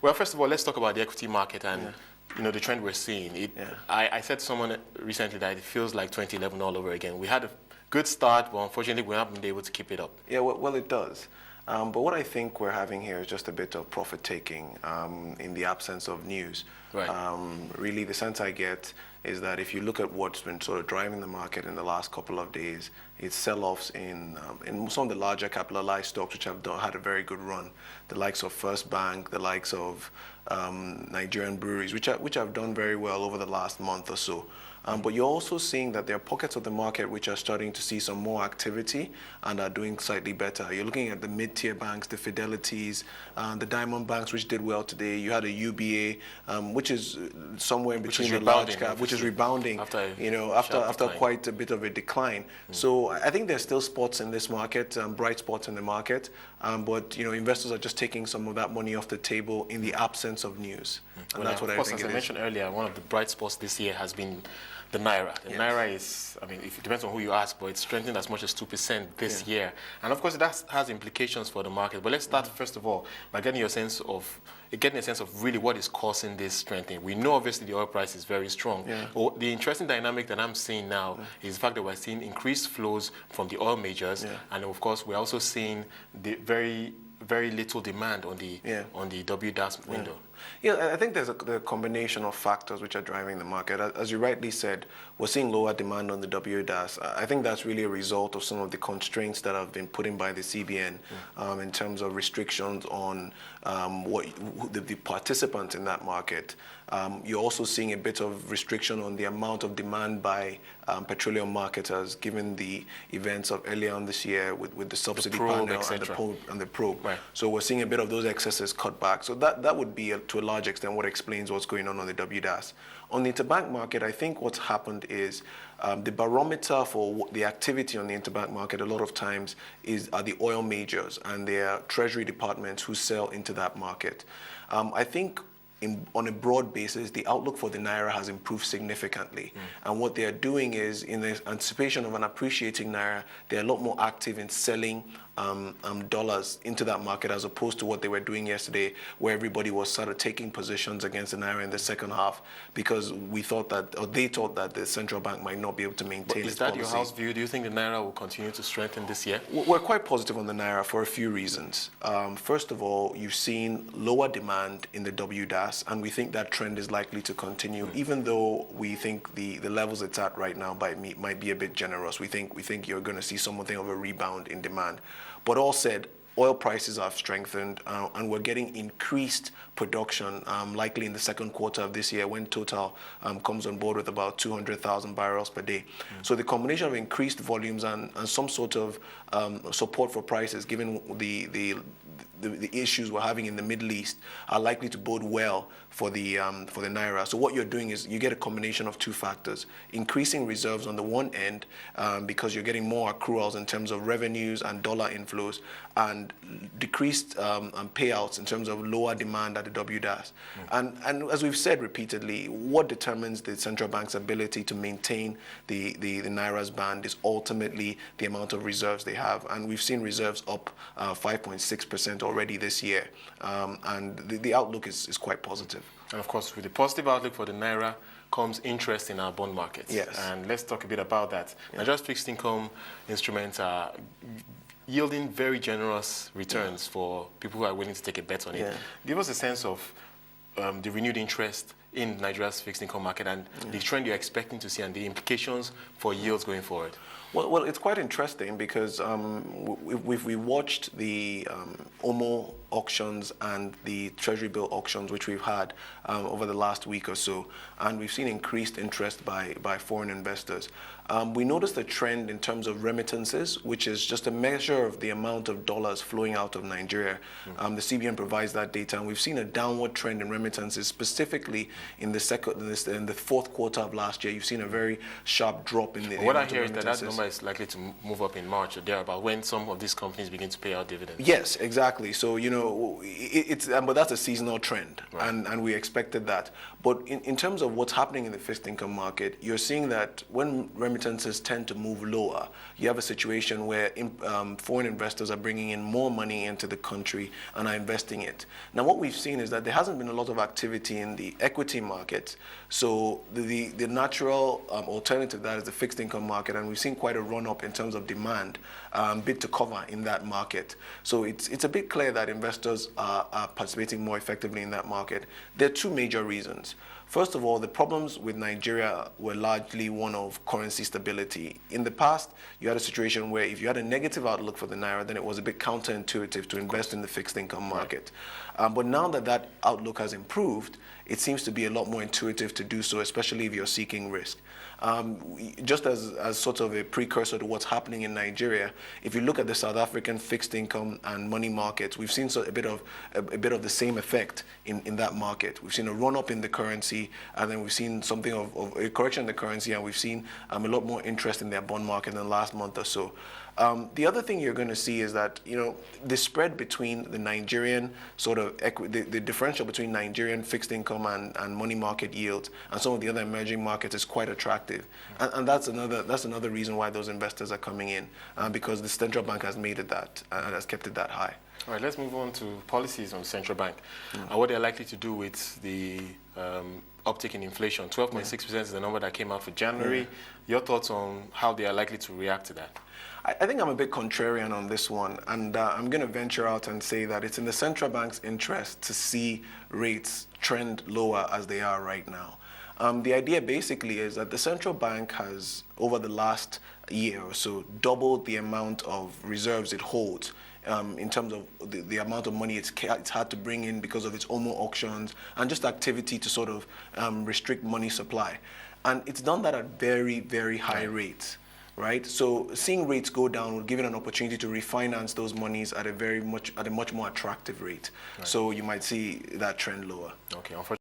Well, first of all, let's talk about the equity market and the trend we're seeing. I said to someone recently that it feels like 2011 all over again. We had a good start, but unfortunately we haven't been able to keep it up. Yeah, well it does. But what I think we're having here is just a bit of profit-taking in the absence of news. Right. Really, the sense I get is that if you look at what's been sort of driving the market in the last couple of days, it's sell-offs in some of the larger capitalized stocks which have had a very good run. The likes of First Bank, the likes of Nigerian breweries, which have done very well over the last month or so. But you're also seeing that there are pockets of the market which are starting to see some more activity and are doing slightly better. You're looking at the mid-tier banks, the Fidelities, the Diamond banks, which did well today. You had a UBA, which is somewhere in between the large cap, which is rebounding after quite a bit of a decline. So I think there's still spots in this market, bright spots in the market, but investors are just taking some of that money off the table in the absence of news. And that's what I think it is. As I mentioned earlier, one of the bright spots this year has been the naira. The naira is, if it depends on who you ask, but it's strengthened as much as 2% this year. And of course, that has implications for the market. But let's start first of all by getting a sense of really what is causing this strengthening. We know obviously the oil price is very strong. But the interesting dynamic that I'm seeing now is the fact that we're seeing increased flows from the oil majors, and of course we're also seeing the very little demand on the WDAS window. Yeah, I think there's a combination of factors which are driving the market. As you rightly said, we're seeing lower demand on the WDAS. I think that's really a result of some of the constraints that have been put in by the CBN in terms of restrictions on the participants in that market. You're also seeing a bit of restriction on the amount of demand by petroleum marketers, given the events of earlier on this year with the subsidy panel and the probe. Right. So we're seeing a bit of those excesses cut back. So that would be, to a large extent, what explains what's going on the WDAS. On the interbank market, I think what's happened is the barometer for the activity on the interbank market a lot of times are the oil majors and their treasury departments who sell into that market. I think on a broad basis, the outlook for the naira has improved significantly. And what they are doing is, in the anticipation of an appreciating naira, they're a lot more active in selling dollars into that market, as opposed to what they were doing yesterday, where everybody was sort of taking positions against the naira in the second half, because they thought that the central bank might not be able to maintain its policy. Is that your house view? Do you think the naira will continue to strengthen this year? We're quite positive on the naira for a few reasons. First of all, you've seen lower demand in the WDAS, and we think that trend is likely to continue, even though we think the levels it's at right now might be a bit generous. We think you're going to see something of a rebound in demand. But all said, oil prices have strengthened, and we're getting increased production, likely in the second quarter of this year, when Total comes on board with about 200,000 barrels per day. So the combination of increased volumes and some sort of support for prices, given the issues we're having in the Middle East, are likely to bode well for the naira. So what you're doing is you get a combination of two factors: increasing reserves on the one end, because you're getting more accruals in terms of revenues and dollar inflows, and decreased payouts in terms of lower demand at the WDAS. And as we've said repeatedly, what determines the central bank's ability to maintain the naira's band is ultimately the amount of reserves they have. And we've seen reserves up 5.6% already this year, and the outlook is quite positive. And of course, with the positive outlook for the naira comes interest in our bond markets. Yes. And let's talk a bit about that. Nigeria's fixed income instruments are yielding very generous returns for people who are willing to take a bet on it. Give us a sense of the renewed interest in Nigeria's fixed income market and the trend you're expecting to see and the implications for yields going forward. Well, it's quite interesting because we watched the OMO auctions and the Treasury bill auctions, which we've had over the last week or so, and we've seen increased interest by foreign investors. We noticed a trend in terms of remittances, which is just a measure of the amount of dollars flowing out of Nigeria. The CBN provides that data, and we've seen a downward trend in remittances, specifically In the fourth quarter of last year, you've seen a very sharp drop in the. What I hear is that number is likely to move up in March or thereabout when some of these companies begin to pay out dividends. Yes, exactly. So but that's a seasonal trend, right. and we expected that. But in terms of what's happening in the fixed income market, you're seeing that when remittances tend to move lower, you have a situation where foreign investors are bringing in more money into the country and are investing it. Now, what we've seen is that there hasn't been a lot of activity in the equity market. So the natural alternative to that is the fixed income market, and we've seen quite a run up in terms of demand, bid to cover in that market. So it's a bit clear that investors are participating more effectively in that market. There are two major reasons. First of all, the problems with Nigeria were largely one of currency stability. In the past, you had a situation where if you had a negative outlook for the naira, then it was a bit counterintuitive to invest in the fixed income market. But now that that outlook has improved, it seems to be a lot more intuitive to do so, especially if you're seeking risk. Just as sort of a precursor to what's happening in Nigeria, if you look at the South African fixed income and money markets, we've seen a bit of the same effect in that market. We've seen a run up in the currency, and then we've seen something of a correction in the currency, and we've seen a lot more interest in their bond market in the last month or so. The other thing you're going to see is that the spread between the Nigerian sort of the differential between Nigerian fixed income and money market yields and some of the other emerging markets is quite attractive, and that's another reason why those investors are coming in, because the central bank has made it that and has kept it that high. All right, let's move on to policies on central bank and what they're likely to do with the uptick in inflation. 12.6% is the number that came out for January. Your thoughts on how they are likely to react to that? I think I'm a bit contrarian on this one, and I'm going to venture out and say that it's in the central bank's interest to see rates trend lower as they are right now. The idea basically is that the central bank has, over the last year or so, doubled the amount of reserves it holds in terms of the amount of money it's had to bring in because of its OMO auctions and just activity to sort of restrict money supply. And it's done that at very, very high rates. Right, so seeing rates go down will give it an opportunity to refinance those monies at a much more attractive rate. Right. So you might see that trend lower. Okay, unfortunately.